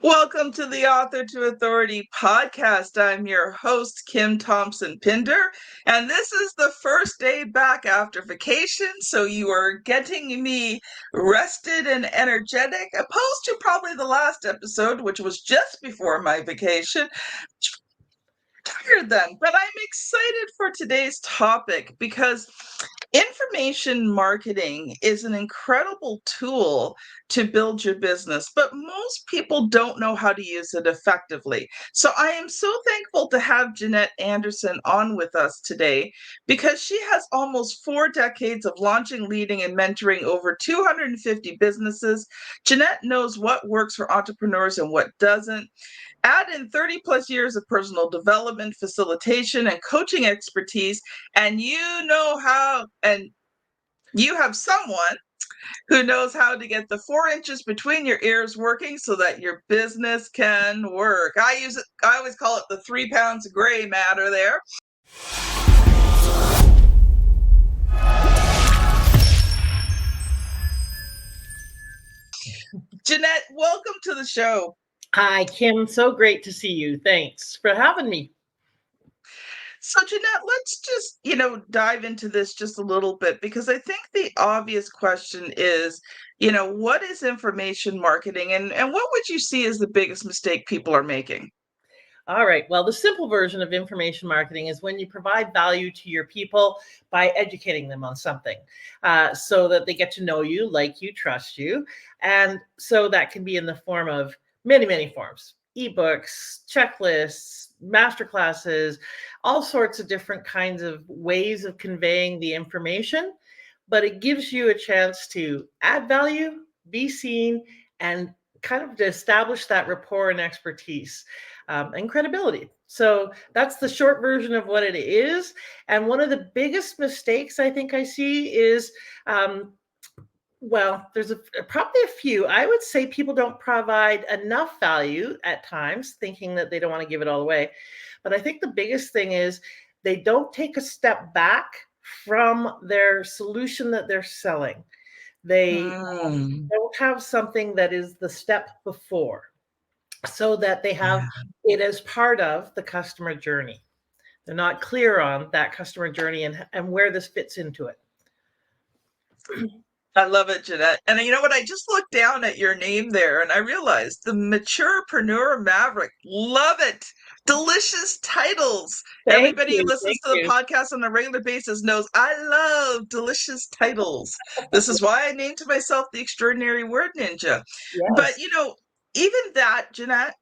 Welcome to the Author to Authority podcast. I'm your host, Kim Thompson Pinder, and this is the first day back after vacation. So you are getting me rested and energetic, opposed to probably the last episode, which was just before my vacation. Tired then, but I'm excited for today's topic because information marketing is an incredible tool to build your business, but most people don't know how to use it effectively. So I am so thankful to have Jannette Anderson on with us today because she has almost 4 decades of launching, leading, and mentoring over 250 businesses. Jannette knows what works for entrepreneurs and what doesn't. Add in 30 plus years of personal development, facilitation, and coaching expertise, and you have someone who knows how to get the 4 inches between your ears working so that your business can work. I always call it the 3 pounds of gray matter there. Jannette, welcome to the show. Hi, Kim. So great to see you. Thanks for having me. So, Jannette, let's just, dive into this just a little bit because I think the obvious question is, what is information marketing and what would you see as the biggest mistake people are making? All right. Well, the simple version of information marketing is when you provide value to your people by educating them on something so that they get to know you, like you, trust you. And so that can be in the form of many, many forms: ebooks, checklists, masterclasses, all sorts of different kinds of ways of conveying the information. But it gives you a chance to add value, be seen, and kind of to establish that rapport and expertise and credibility. So that's the short version of what it is. And one of the biggest mistakes I think I see is, there's probably a few. I would say people don't provide enough value at times, thinking that they don't want to give it all away. But I think the biggest thing is they don't take a step back from their solution that they're selling. They don't have something that is the step before, so that they have it as part of the customer journey. They're not clear on that customer journey and where this fits into it. I love it, Jannette. And you know what? I just looked down at your name there and I realized the Mature Preneur Maverick. Love it. Delicious titles. Everybody who listens to the podcast on a regular basis knows I love delicious titles. This is why I named to myself the Extraordinary Word Ninja. Yes. But, even that, Jannette,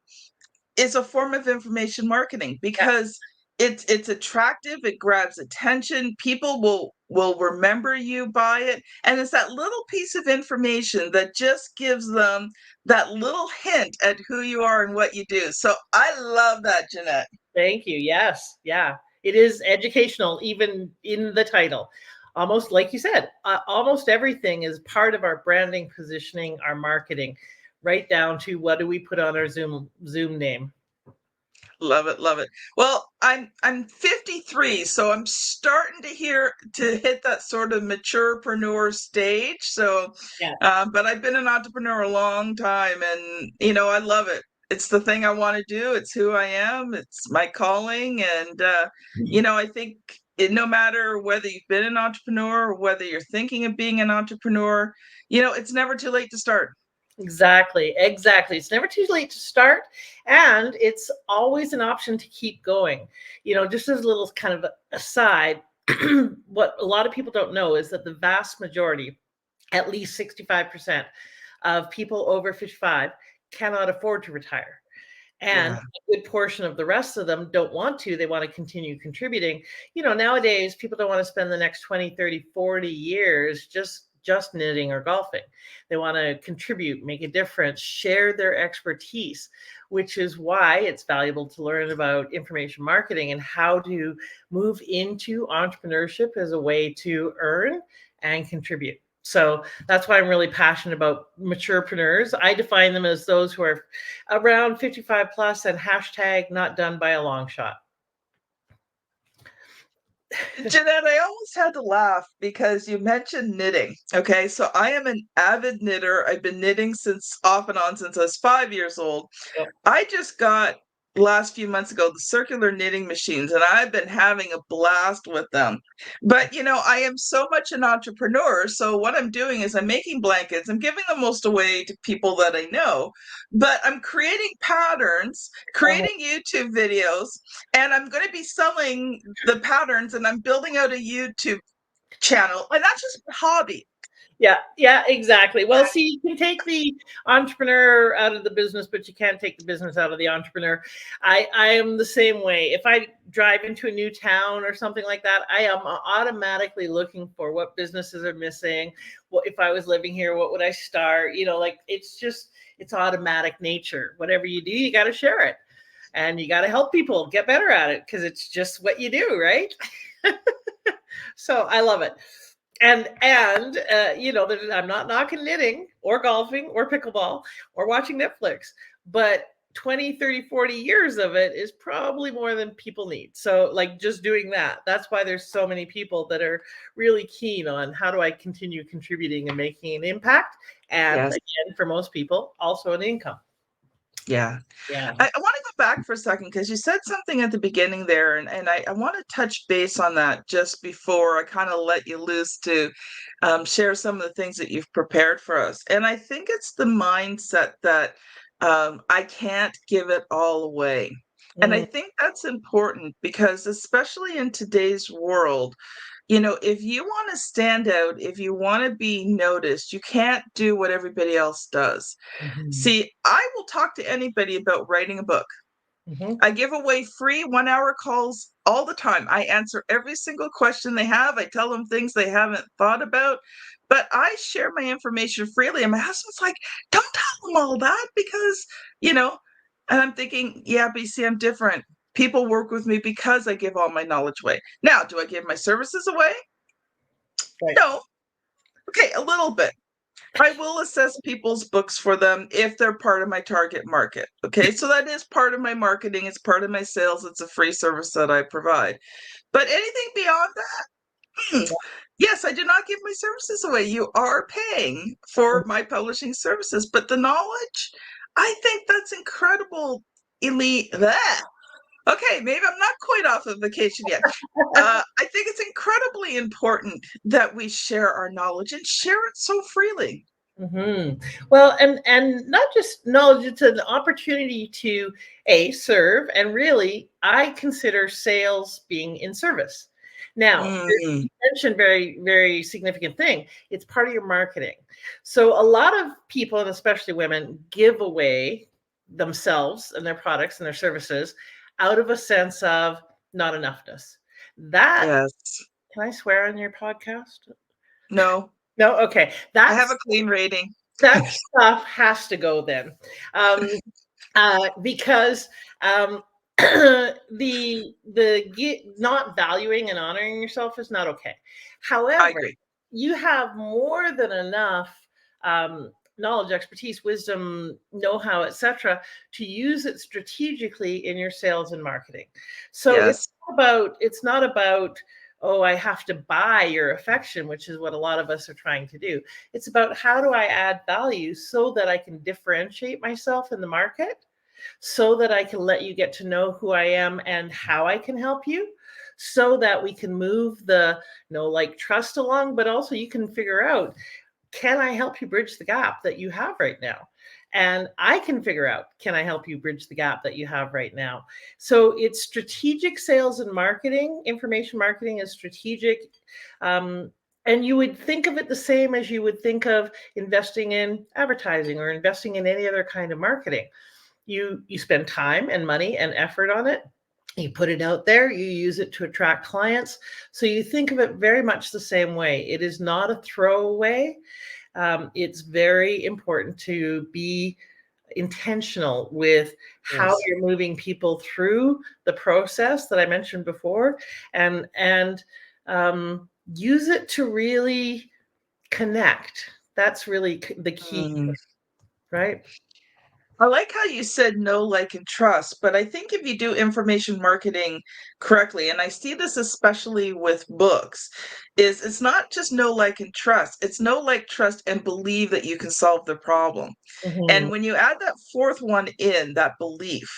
is a form of information marketing because it's attractive, it grabs attention, people will remember you by it, and it's that little piece of information that just gives them that little hint at who you are and what you do. So I love that, Jannette. Thank you. Yes. Yeah. It is educational, even in the title. Almost like you said, almost everything is part of our branding, positioning, our marketing, right down to what do we put on our Zoom name. Love it, love it. Well, I'm 53, so I'm starting to hit that sort of maturepreneur stage. So, but I've been an entrepreneur a long time, and I love it. It's the thing I want to do. It's who I am. It's my calling, and I think no matter whether you've been an entrepreneur or whether you're thinking of being an entrepreneur, it's never too late to start. Exactly. It's never too late to start, and it's always an option to keep going. Just as a little kind of aside, what a lot of people don't know is that the vast majority, at least 65% of people over 55, cannot afford to retire. And a good portion of the rest of them don't want to. They want to continue contributing. Nowadays, people don't want to spend the next 20, 30, 40 years just knitting or golfing. They want to contribute, make a difference, share their expertise, which is why it's valuable to learn about information marketing and how to move into entrepreneurship as a way to earn and contribute. So that's why I'm really passionate about maturepreneurs. I define them as those who are around 55 plus and hashtag not done by a long shot. Jannette, I almost had to laugh because you mentioned knitting. Okay, so I am an avid knitter. I've been knitting since off and on since I was 5 years old. Yep. I just got last few months ago the circular knitting machines, and I've been having a blast with them. But I am so much an entrepreneur. So what I'm doing is I'm making blankets. I'm giving the most away to people that I know, but I'm creating patterns, Uh, creating YouTube videos, and I'm going to be selling the patterns, and I'm building out a YouTube channel. And that's just a hobby. yeah, exactly. Well, see, you can take the entrepreneur out of the business, but you can't take the business out of the entrepreneur. I am the same way. If I drive into a new town or something like that, I am automatically looking for what businesses are missing. What if I was living here, what would I start? Like it's automatic nature. Whatever you do, you got to share it, and you got to help people get better at it because it's just what you do, right? So I love it. And I'm not knocking knitting or golfing or pickleball or watching Netflix, but 20, 30, 40 years of it is probably more than people need. So like just doing that's why there's so many people that are really keen on how do I continue contributing and making an impact, and Yes. again, for most people, also an income. Yeah. Yeah. I want to go back for a second because you said something at the beginning there, and I want to touch base on that just before I kind of let you loose to share some of the things that you've prepared for us. And I think it's the mindset that I can't give it all away. And I Mm, think that's important because, especially in today's world, if you want to stand out, if you want to be noticed, you can't do what everybody else does. mhm, See, I will talk to anybody about writing a book. mhm, I give away free 1 hour calls all the time. I answer every single question they have. I tell them things they haven't thought about, but I share my information freely. And my husband's like, don't tell them all that because, you know, and I'm thinking, yeah, but you see, I'm different. People work with me because I give all my knowledge away. Now, do I give my services away? right. No. Okay, a little bit. I will assess people's books for them if they're part of my target market. Okay, so that is part of my marketing, it's part of my sales, it's a free service that I provide. But anything beyond that, yes, I do not give my services away. You are paying for my publishing services, but the knowledge, I think that's incredible. Elite. Bleh. Okay, maybe I'm not quite off of vacation yet. I think it's incredibly important that we share our knowledge and share it so freely. Well, and not just knowledge; it's an opportunity to serve, and really, I consider sales being in service. Now, Mm, you mentioned very very significant thing. It's part of your marketing. So a lot of people, and especially women, give away themselves and their products and their services out of a sense of not enoughness. That yes. Can I swear on your podcast? No, No, okay. I have a clean rating. That stuff has to go then, um, because not valuing and honoring yourself is not okay. I However, agree. you have more than enough knowledge, expertise, wisdom, know-how, etc., to use it strategically in your sales and marketing. So Yes. it's not about, oh, I have to buy your affection, which is what a lot of us are trying to do. It's about how do I add value so that I can differentiate myself in the market, so that I can let you get to know who I am and how I can help you, so that we can move the like trust along, but also you can figure out, can I help you bridge the gap that you have right now? And I can figure out, can I help you bridge the gap that you have right now? So it's strategic sales and marketing. Information marketing is strategic. And you would think of it the same as you would think of investing in advertising or investing in any other kind of marketing. You spend time and money and effort on it. You put it out there, you use it to attract clients. So you think of it very much the same way. It is not a throwaway. It's very important to be intentional with how Yes. you're moving people through the process that I mentioned before, and use it to really connect. That's really the key, Mm. right? I like how you said know, like, and trust, but I think if you do information marketing correctly, and I see this especially with books, is it's not just know, like, and trust. It's know, like, trust, and believe that you can solve the problem. Mhm. And when you add that fourth one in, that belief,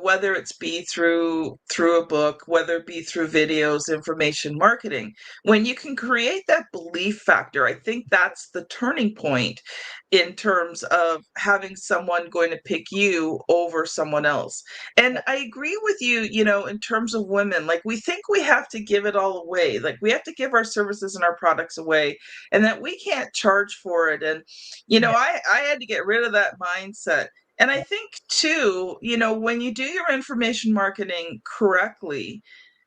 whether it's be through a book, whether it be through videos, information marketing, when you can create that belief factor, I think that's the turning point in terms of having someone going to pick you over someone else. And I agree with you, in terms of women, like we think we have to give it all away. Like we have to give our services and our products away and that we can't charge for it. And Yeah. I had to get rid of that mindset. And I think too, when you do your information marketing correctly,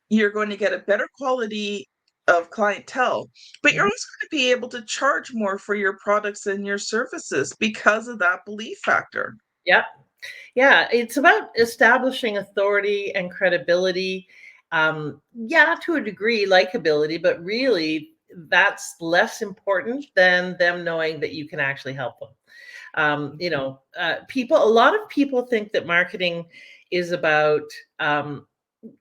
you're going to get a better quality of clientele, but you're Mhm. also going to be able to charge more for your products and your services because of that belief factor. Yep. Yeah, it's about establishing authority and credibility. Yeah, to a degree, likability, but really that's less important than them knowing that you can actually help them. A lot of people think that marketing is about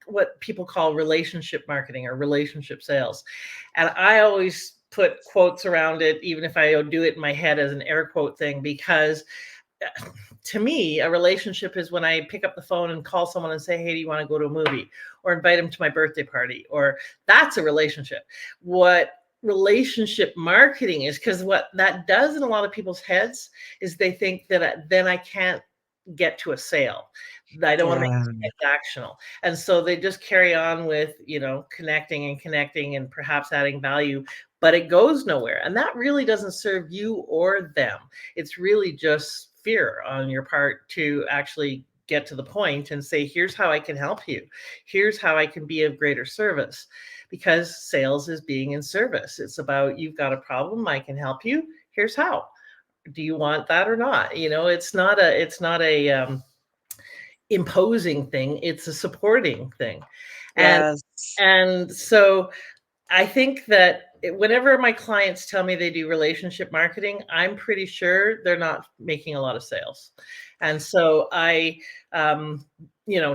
what people call relationship marketing or relationship sales. And I always put quotes around it, even if I do it in my head as an air quote thing, because to me, a relationship is when I pick up the phone and call someone and say, hey, do you want to go to a movie or invite them to my birthday party? Or that's a relationship. What relationship marketing is, because what that does in a lot of people's heads is they think that then I can't get to a sale. I don't want to make Yeah. it transactional. And so they just carry on with, connecting and connecting and perhaps adding value, but it goes nowhere. And that really doesn't serve you or them. It's really just fear on your part to actually get to the point and say, here's how I can help you. Here's how I can be of greater service. Because sales is being in service. It's about, you've got a problem, I can help you. Here's how. Do you want that or not? It's not a imposing thing. It's a supporting thing. And Yes. and so I think that whenever my clients tell me they do relationship marketing, I'm pretty sure they're not making a lot of sales. And so I,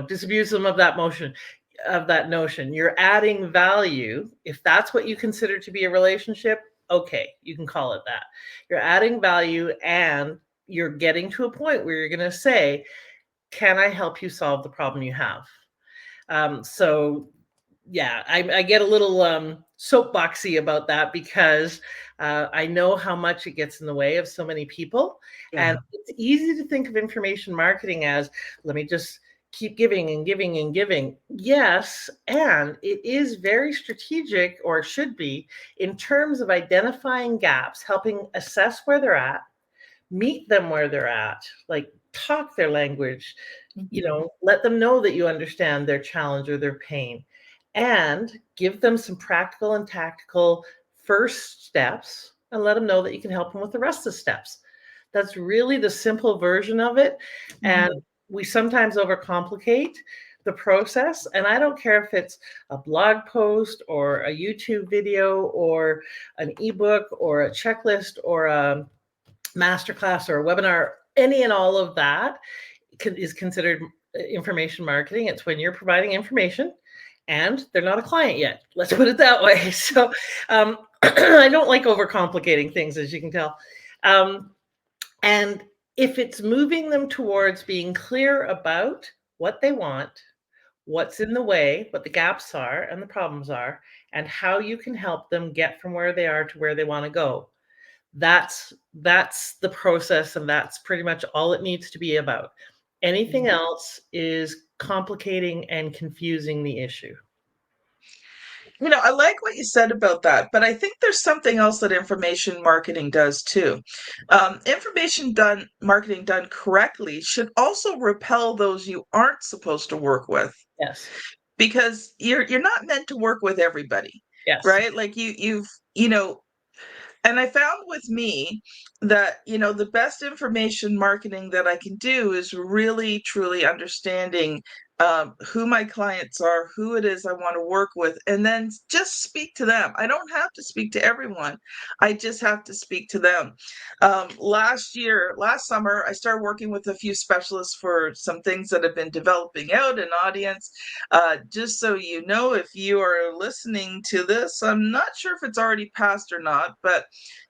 disabuse them of that notion. You're adding value. If that's what you consider to be a relationship, okay, you can call it that. You're adding value and you're getting to a point where you're going to say, can I help you solve the problem you have? So yeah, I get a little soapboxy about that because I know how much it gets in the way of so many people. And Yeah. it's easy to think of information marketing as, let me just keep giving and giving and giving. Yes, and it is very strategic, or should be, in terms of identifying gaps, helping assess where they're at, meet them where they're at, like talk their language, let them know that you understand their challenge or their pain, and give them some practical and tactical first steps and let them know that you can help them with the rest of the steps. That's really the simple version of it. And Mhm. we sometimes overcomplicate the process. And I don't care if it's a blog post or a YouTube video or an ebook or a checklist or a masterclass or a webinar, any and all of that is considered information marketing. It's when you're providing information and they're not a client yet. Let's put it that way. So I don't like overcomplicating things, as you can tell. And if it's moving them towards being clear about what they want, what's in the way, what the gaps are and the problems are, and how you can help them get from where they are to where they want to go, that's the process, and that's pretty much all it needs to be about. Anything else is complicating and confusing the issue. I like what you said about that, but I think there's something else that information marketing does too. Information done marketing done correctly should also repel those you aren't supposed to work with Yes. because you're not meant to work with everybody, Yes. right? Like you've and I found with me that, the best information marketing that I can do is really truly understanding who my clients are, who it is I want to work with, and then just speak to them. I don't have to speak to everyone. I just have to speak to them. Last summer, I started working with a few specialists for some things that have been developing out an audience. Just so you know, if you are listening to this, I'm not sure if it's already passed or not, but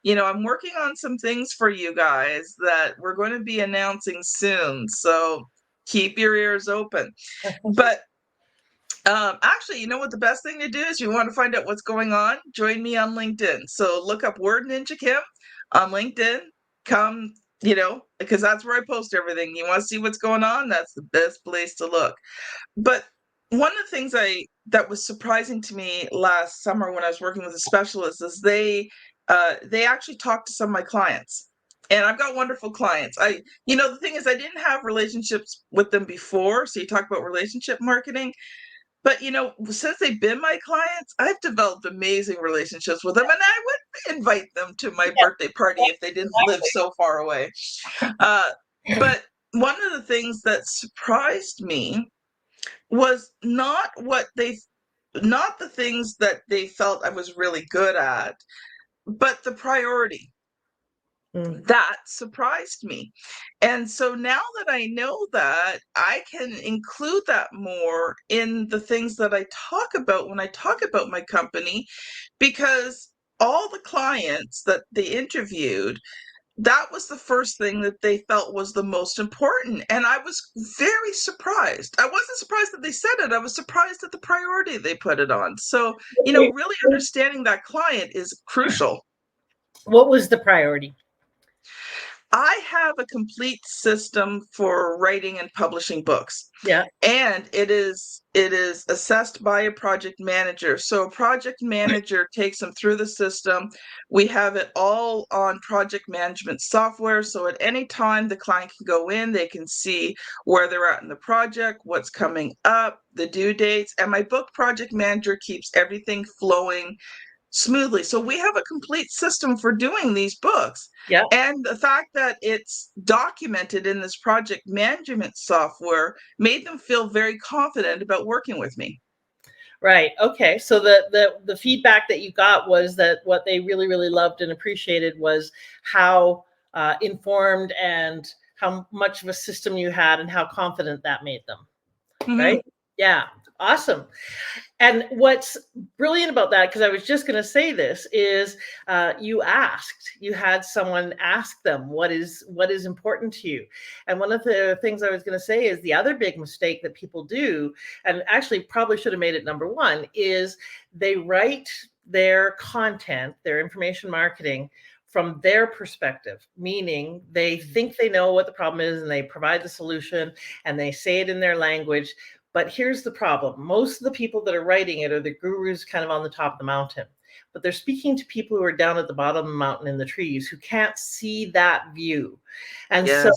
I'm working on some things for you guys that we're going to be announcing soon. So keep your ears open. But actually, you know what the best thing to do is? You want to find out what's going on? Join me on LinkedIn. So look up Word Ninja Kim on LinkedIn. Come, because that's where I post everything. You want to see what's going on? That's the best place to look. But one of the things that was surprising to me last summer when I was working with a specialist is they actually talked to some of my clients. And I've got wonderful clients. The thing is, I didn't have relationships with them before. So you talk about relationship marketing. But since they've been my clients, I've developed amazing relationships with them, and I would invite them to my birthday party if they didn't live so far away. But one of the things that surprised me was not the things that they felt I was really good at, but the priority. That surprised me. And so now that I know that, I can include that more in the things that I talk about when I talk about my company, because all the clients that they interviewed, that was the first thing that they felt was the most important. And I was very surprised. I wasn't surprised that they said it. I was surprised at the priority they put it on. So, really understanding that client is crucial. What was the priority? I have a complete system for writing and publishing books. Yeah. And it is assessed by a project manager. So a project manager takes them through the system. We have it all on project management software. So at any time the client can go in, they can see where they're at in the project, what's coming up, the due dates, and my book project manager keeps everything flowing smoothly. So we have a complete system for doing these books. Yeah. And the fact that it's documented in this project management software made them feel very confident about working with me. Right. Okay. So the feedback that you got was that what they really, really loved and appreciated was how informed and how much of a system you had and how confident that made them. Mm-hmm. Right. Yeah. Awesome. And what's brilliant about that, because I was just going to say this, is you had someone ask them what is important to you. And one of the things I was going to say is the other big mistake that people do, and actually probably should have made it number one, is they write their content, their information marketing, from their perspective, meaning they think they know what the problem is and they provide the solution and they say it in their language. But here's the problem. Most of the people that are writing it are the gurus kind of on the top of the mountain, but they're speaking to people who are down at the bottom of the mountain in the trees who can't see that view. And Yes. So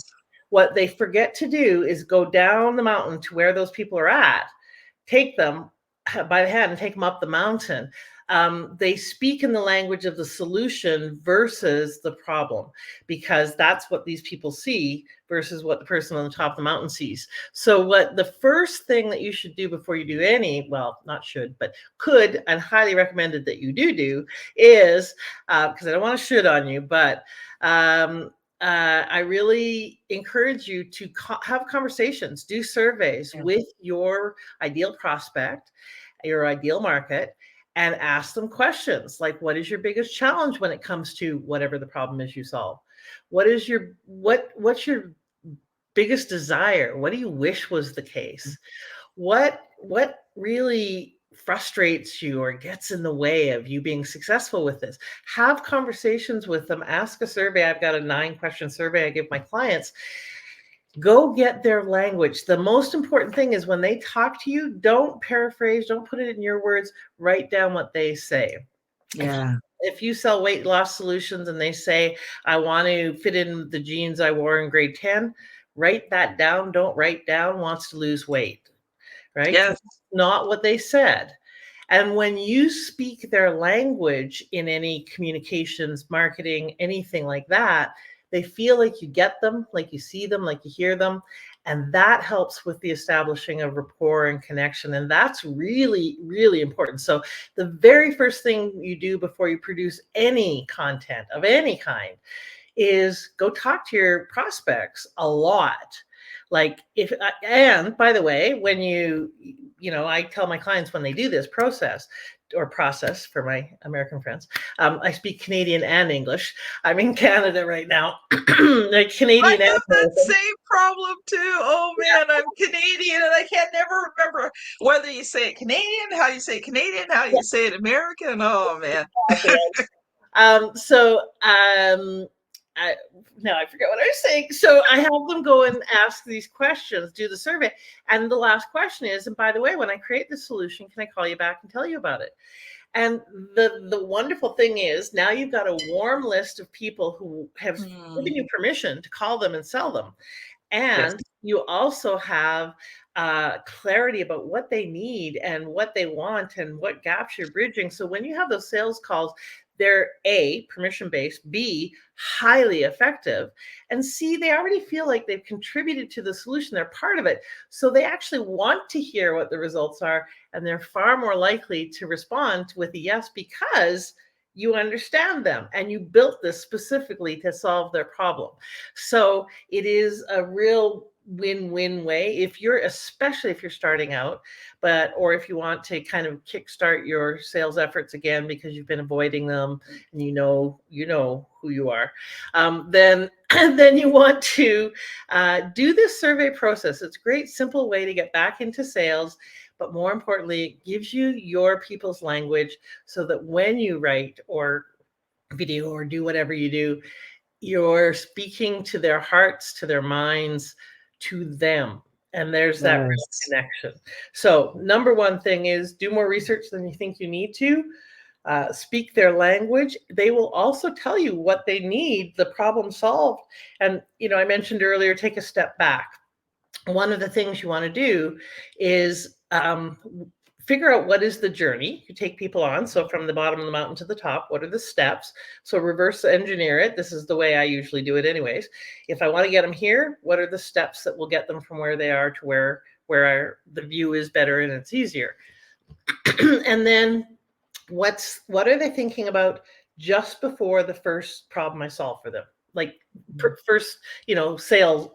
what they forget to do is go down the mountain to where those people are at, take them by the hand and take them up the mountain. They speak in the language of the solution versus the problem, because that's what these people see versus what the person on the top of the mountain sees. So what the first thing that you should do before you do any, well, not should, but could, and highly recommended that you do is, because I don't want to should on you, but I really encourage you to have conversations, do surveys with your ideal prospect, your ideal market, and ask them questions like, what is your biggest challenge when it comes to whatever the problem is you solve? What's your biggest desire? What do you wish was the case? What really frustrates you or gets in the way of you being successful with this? Have conversations with them. Ask a survey. I've got a 9-question survey I give my clients. Go get their language. The most important thing is when they talk to you, don't paraphrase, don't put it in your words, write down what they say. Yeah. If you sell weight loss solutions and they say, I want to fit in the jeans I wore in grade 10, write that down. Don't write down wants to lose weight, right? Yes. That's not what they said. And when you speak their language in any communications, marketing, anything like that, they feel like you get them, like you see them, like you hear them. And that helps with the establishing of rapport and connection. And that's really, really important. So the very first thing you do before you produce any content of any kind is go talk to your prospects a lot. Like and by the way, when I tell my clients when they do this process for my American friends, I speak Canadian and English. I'm in Canada right now. Like Canadian I and have that same problem too. Oh man, I'm Canadian and I can't never remember whether you say it Canadian, how you say Canadian, how you say it American. Oh man. I forget what I was saying. So I have them go and ask these questions, do the survey. And the last question is, and by the way, when I create the solution, can I call you back and tell you about it? And the wonderful thing is now you've got a warm list of people who have given you permission to call them and sell them. And you also have clarity about what they need and what they want and what gaps you're bridging. So when you have those sales calls, they're A, permission-based, B, highly effective, and C, they already feel like they've contributed to the solution. They're part of it. So they actually want to hear what the results are, and they're far more likely to respond with a yes because you understand them and you built this specifically to solve their problem. So it is a real win-win way especially if you're starting out, or if you want to kind of kickstart your sales efforts again because you've been avoiding them and you know who you are, then you want to do this survey process. It's a great simple way to get back into sales, but more importantly, it gives you your people's language so that when you write or video or do whatever you do, you're speaking to their hearts, to their minds, to them. And there's that real connection. So number one thing is do more research than you think you need to. Speak their language. They will also tell you what they need, the problem solved. And, I mentioned earlier, take a step back. One of the things you want to do is figure out what is the journey you take people on. So from the bottom of the mountain to the top, what are the steps? So reverse engineer it. This is the way I usually do it anyways. If I want to get them here, what are the steps that will get them from where they are to where the view is better and it's easier? And then what are they thinking about just before the first problem I solve for them? Like first,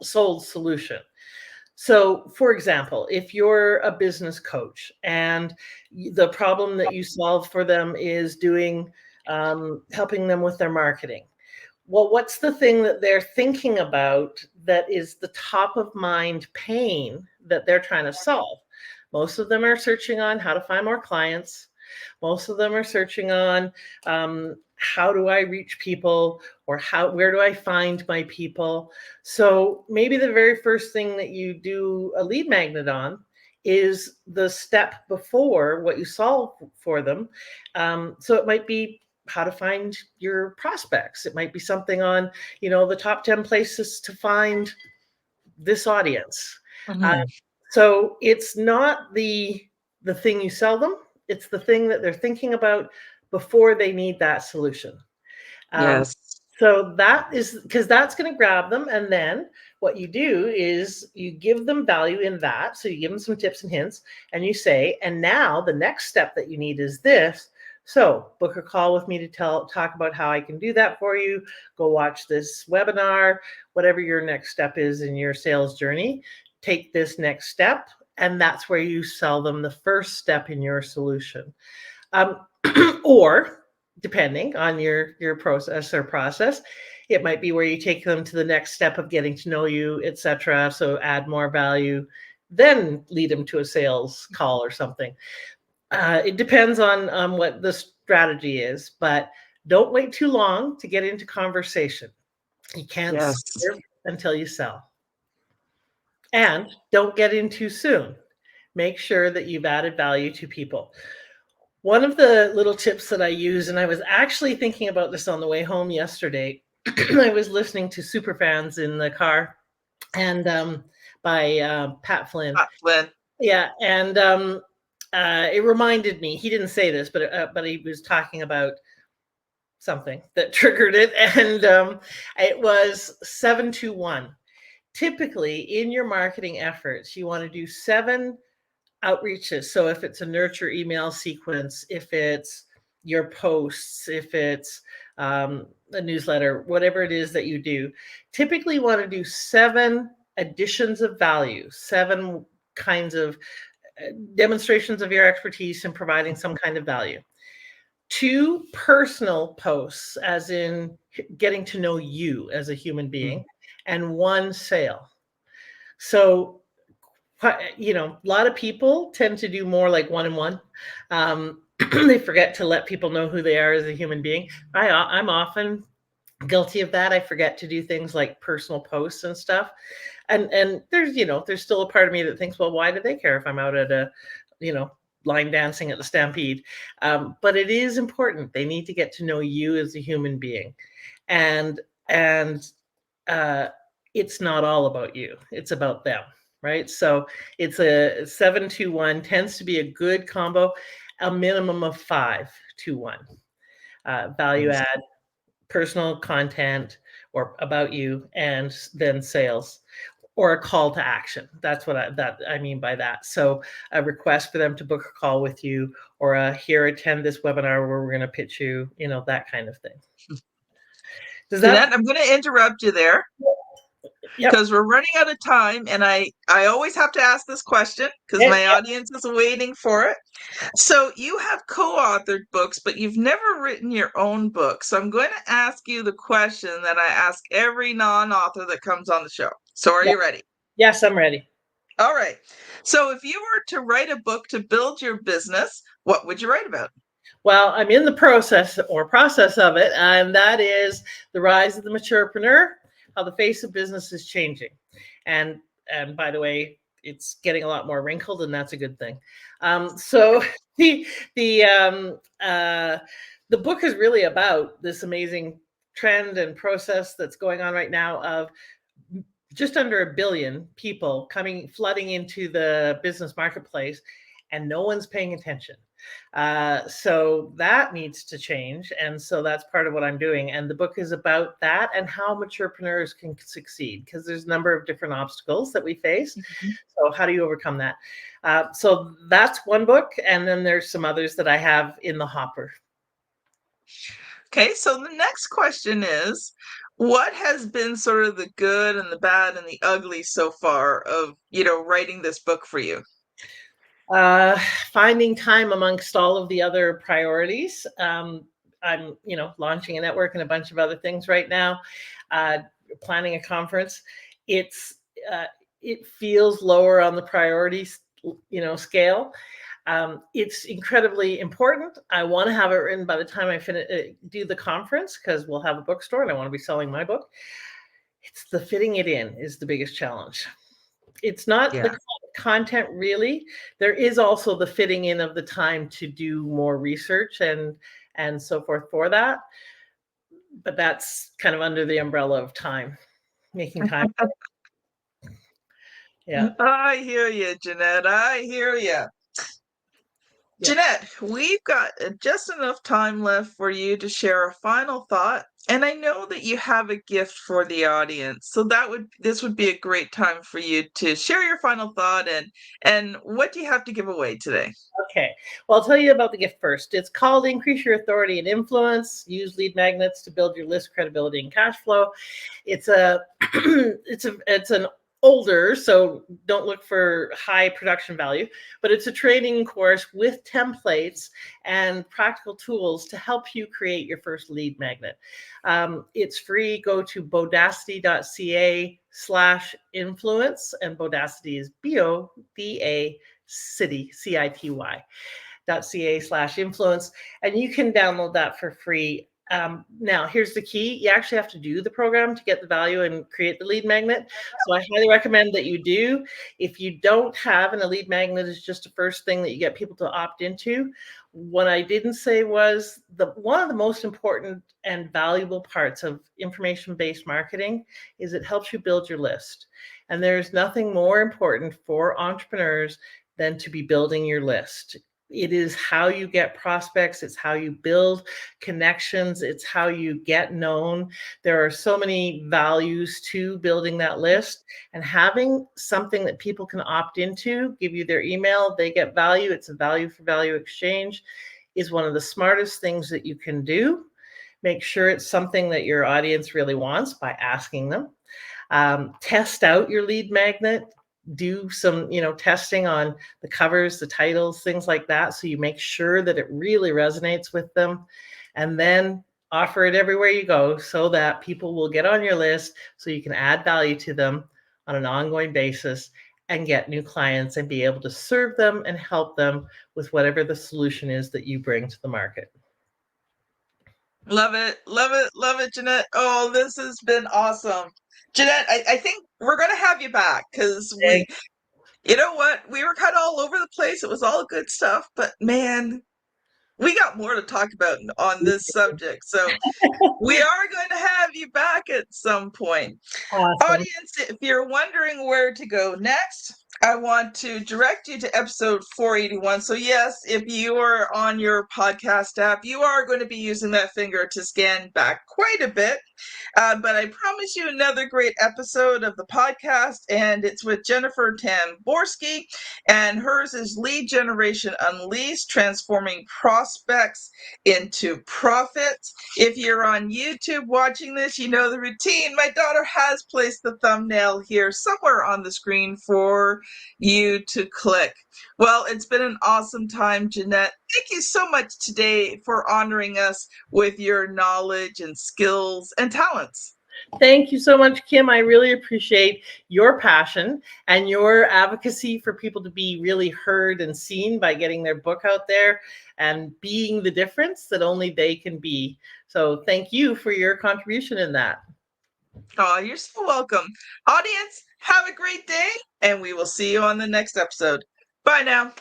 sold solution. So, for example, if you're a business coach and the problem that you solve for them is helping them with their marketing, well, what's the thing that they're thinking about that is the top of mind pain that they're trying to solve? Most of them are searching on how to find more clients. Most of them are searching on how do I reach people, or where do I find my people? So maybe the very first thing that you do a lead magnet on is the step before what you solve for them. So it might be how to find your prospects. It might be something on, the top 10 places to find this audience. So it's not the thing you sell them. It's the thing that they're thinking about before they need that solution. So that is because that's going to grab them. And then what you do is you give them value in that. So you give them some tips and hints and you say, and now the next step that you need is this. So book a call with me to talk about how I can do that for you. Go watch this webinar, whatever your next step is in your sales journey. Take this next step. And that's where you sell them the first step in your solution. Or depending on your process, it might be where you take them to the next step of getting to know you, etc. So add more value, then lead them to a sales call or something. It depends on what the strategy is, but don't wait too long to get into conversation. You can't serve until you sell. And don't get in too soon. Make sure that you've added value to people. One of the little tips that I use, and I was actually thinking about this on the way home yesterday. I was listening to Superfans in the car, and by Pat Flynn. Yeah, and it reminded me. He didn't say this, but he was talking about something that triggered it, and it was 721. typically in your marketing efforts, you want to do 7 outreaches. So if it's a nurture email sequence, if it's your posts, if it's a newsletter, whatever it is that you do, typically want to do 7 additions of value, 7 kinds of demonstrations of your expertise in providing some kind of value. 2 personal posts, as in getting to know you as a human being, and 1 sale. So, you know, a lot of people tend to do more like 1 and 1. They forget to let people know who they are as a human being. I'm often guilty of that. I forget to do things like personal posts and stuff. And there's, you know, there's still a part of me that thinks, well, why do they care if I'm out at a, you know, line dancing at the Stampede? But it is important. They need to get to know you as a human being. And it's not all about you. It's about them, right? So it's a 7-2-1, tends to be a good combo, a minimum of 5-2-1. Value add, personal content or about you, and then sales, or a call to action. That's what I mean by that. So a request for them to book a call with you, or here, attend this webinar where we're going to pitch you, you know, that kind of thing. Jannette, I'm going to interrupt you there Yep. because we're running out of time, and I always have to ask this question because my audience is waiting for it. So you have co-authored books, but you've never written your own book. So I'm going to ask you the question that I ask every non-author that comes on the show. So are you ready? Yes, I'm ready. All right. So if you were to write a book to build your business, what would you write about? Well, I'm in the process of it, and that is the rise of the mature preneur, how the face of business is changing. And by the way, it's getting a lot more wrinkled, and that's a good thing. So the book is really about this amazing trend and process that's going on right now of just under 1 billion people flooding into the business marketplace, and no one's paying attention. So that needs to change. And so that's part of what I'm doing. And the book is about that and how mature preneurs can succeed, because there's a number of different obstacles that we face. Mm-hmm. So how do you overcome that? So that's one book. And then there's some others that I have in the hopper. Okay, so the next question is, what has been sort of the good and the bad and the ugly so far of, you know, writing this book for you? Finding time amongst all of the other priorities. I'm, you know, launching a network and a bunch of other things right now, planning a conference. It feels lower on the priorities, you know, scale. It's incredibly important. I want to have it written by the time I do the conference, because we'll have a bookstore and I want to be selling my book. It's the fitting it in is the biggest challenge. It's not the content really. There is also the fitting in of the time to do more research and so forth for that. But that's kind of under the umbrella of time, making time. Yeah. I hear you, Jannette. I hear you. Yeah. Jannette, we've got just enough time left for you to share a final thought. And I know that you have a gift for the audience. So this would be a great time for you to share your final thought and what do you have to give away today? Okay. Well, I'll tell you about the gift first. It's called Increase Your Authority and Influence. Use lead magnets to build your list credibility and cash flow. It's an older, so don't look for high production value, but it's a training course with templates and practical tools to help you create your first lead magnet. It's free. Go to bodacity.ca/influence, and Bodacity is BODA City, CITY.ca/influence, and you can download that for free. Now, here's the key. You actually have to do the program to get the value and create the lead magnet. So I highly recommend that you do. If you don't have, and a lead magnet is just the first thing that you get people to opt into. What I didn't say was one of the most important and valuable parts of information-based marketing is it helps you build your list. And there's nothing more important for entrepreneurs than to be building your list. It is how you get prospects. It's how you build connections. It's how you get known. There are so many values to building that list, and having something that people can opt into, give you their email, they get value. It's a value for value exchange, is one of the smartest things that you can do. Make sure it's something that your audience really wants by asking them. Test out your lead magnet. Do some, testing on the covers, the titles, things like that, so you make sure that it really resonates with them, and then offer it everywhere you go so that people will get on your list, so you can add value to them on an ongoing basis and get new clients and be able to serve them and help them with whatever the solution is that you bring to the market. Love it, love it, love it, Jannette. Oh, this has been awesome. Jannette, I think we're going to have you back because you know what? We were kind of all over the place. It was all good stuff, but man, we got more to talk about on this subject. So we are going to have you back at some point. Awesome. Audience, if you're wondering where to go next, I want to direct you to episode 481. So yes, if you are on your podcast app, you are going to be using that finger to scan back quite a bit. But I promise you another great episode of the podcast, and it's with Jennifer Tamborski, and hers is Lead Generation Unleashed, transforming prospects into profits. If you're on YouTube watching this, you know the routine. My daughter has placed the thumbnail here somewhere on the screen for you to click. Well, it's been an awesome time, Jannette. Thank you so much today for honoring us with your knowledge and skills and talents. Thank you so much, Kim. I really appreciate your passion and your advocacy for people to be really heard and seen by getting their book out there and being the difference that only they can be. So thank you for your contribution in that. Oh, you're so welcome. Audience, have a great day, and we will see you on the next episode. Bye now.